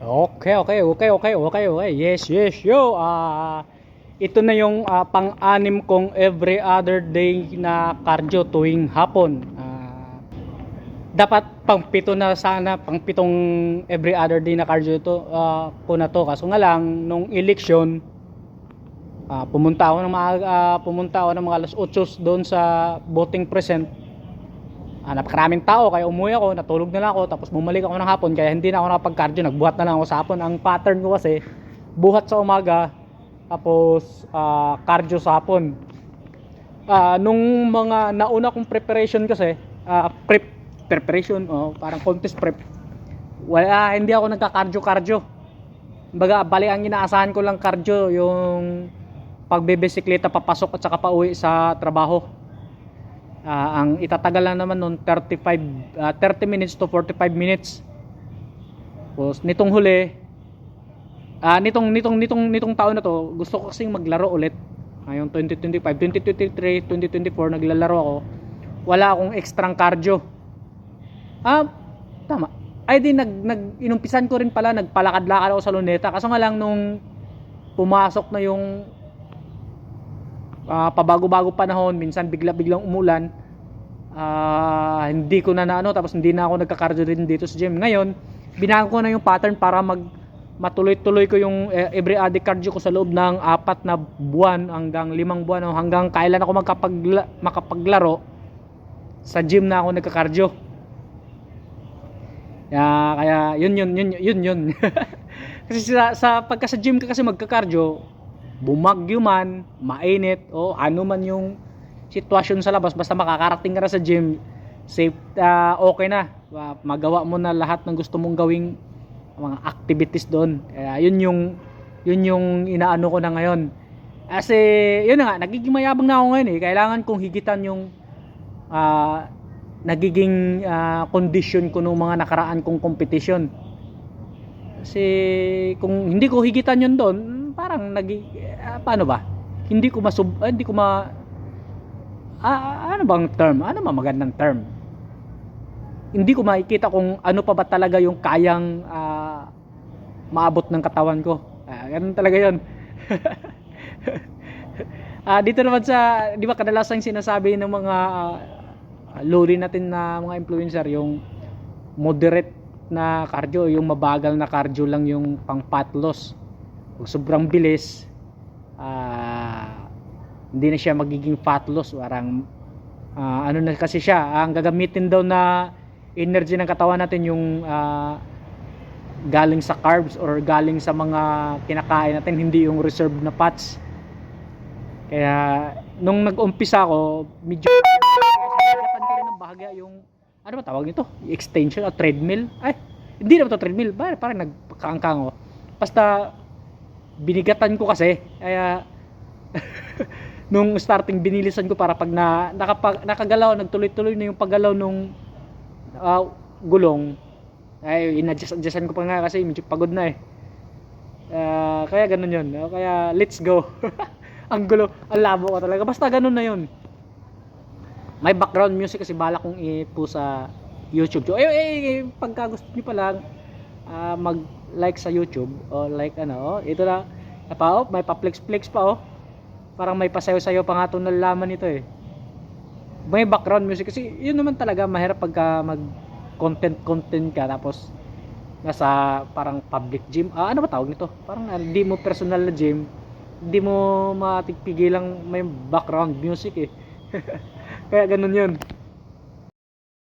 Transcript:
Okay. Yes, yo. Ito na yung pang-anim kong every other day na cardio tuwing hapon. Dapat pang-pito na sana, pang-pitong every other day na cardio to ko na to. Kaso nga lang nung election, pumunta ako ng mga alas 8 doon sa voting precinct. Napakaraming tao kaya umuwi ako, natulog na lang ako, tapos bumalik ako ng hapon kaya hindi na ako nakapag-cardio, nagbuhat na lang ako sa hapon. Ang pattern ko kasi buhat sa umaga tapos cardio sa hapon. Nung mga nauna kong preparation kasi, preparation, parang contest prep, hindi ako nagka-cardio. Kumbaga, bali ang inaasahan ko lang cardio yung pagbebisikleta papasok at saka pauwi sa trabaho. Ang itatagal lang naman nun 30 minutes to 45 minutes. Tapos nitong huli, nitong taon na to, gusto ko kasing maglaro ulit. Ngayong 2025, 2023, 2024 naglalaro ako. Wala akong extrang cardio. Tama. Ay di inumpisan ko rin pala, nagpalakad-lakad ako sa luneta. Kaso nga lang nung pumasok na yung pabago-bago panahon, minsan biglang umulan, hindi ko na tapos hindi na ako nagka-cardio rin dito sa gym. Ngayon, binago ko na yung pattern para matuloy-tuloy ko yung every other cardio ko sa loob ng 4 na buwan hanggang 5 buwan, hanggang kailan ako makapaglaro sa gym na ako nagka-cardio. Kaya yun. Kasi pagka sa gym ka kasi magka-cardio, bumagyo man, mainit, o ano man yung sitwasyon sa labas, basta makakarating ka na sa gym, safe, okay na. Magawa mo na lahat ng gusto mong gawing mga activities doon. Kaya yun yung inaano ko na ngayon. Kasi yun na nga, nagiging mayabang na ako ngayon eh. Kailangan kong higitan yung nagiging condition ko nung mga nakaraan kong competition. Kasi kung hindi ko higitan yun doon, parang paano ba? Hindi ko ano bang term? Ano magandang term? Hindi ko makikita kung ano pa ba talaga yung kayang maabot ng katawan ko. Ganun talaga 'yon. Dito naman sa, 'di ba kadalasang sinasabi ng mga loli natin na mga influencer, yung moderate na cardio, yung mabagal na cardio lang yung pang fat loss. Kung sobrang bilis, hindi na siya magiging fat loss. Parang ano na kasi siya, ang gagamitin daw na energy ng katawan natin yung galing sa carbs or galing sa mga kinakain natin, hindi yung reserved na fats. Kaya nung nag-umpisa ako, medyo nagatan ko rin ng bahagya yung ano ba tawag nito? Extension o treadmill? Ay, hindi naman to treadmill, parang nagkaangkang ako. Basta binigatan ko kasi, kaya nung starting binilisan ko para pag nakagalaw, nagtuloy-tuloy na yung paggalaw nung gulong, ay inadjustan ko pa nga kasi medyo pagod na eh. Kaya ganun yun. Kaya let's go. Ang gulo, ang labo ko talaga, basta ganun na yun. May background music kasi balak kong ipo sa YouTube. Pagka gusto nyo pa lang mag-like sa YouTube o like ito na may pa-flex pa parang may pasayo-sayo pa nga itong nalalaman nito eh. May background music kasi yun naman talaga mahirap pagka mag content ka tapos nasa parang public gym, ano ba tawag nito, parang hindi mo personal na gym, hindi mo matigpigilang may background music eh. Kaya ganun yun.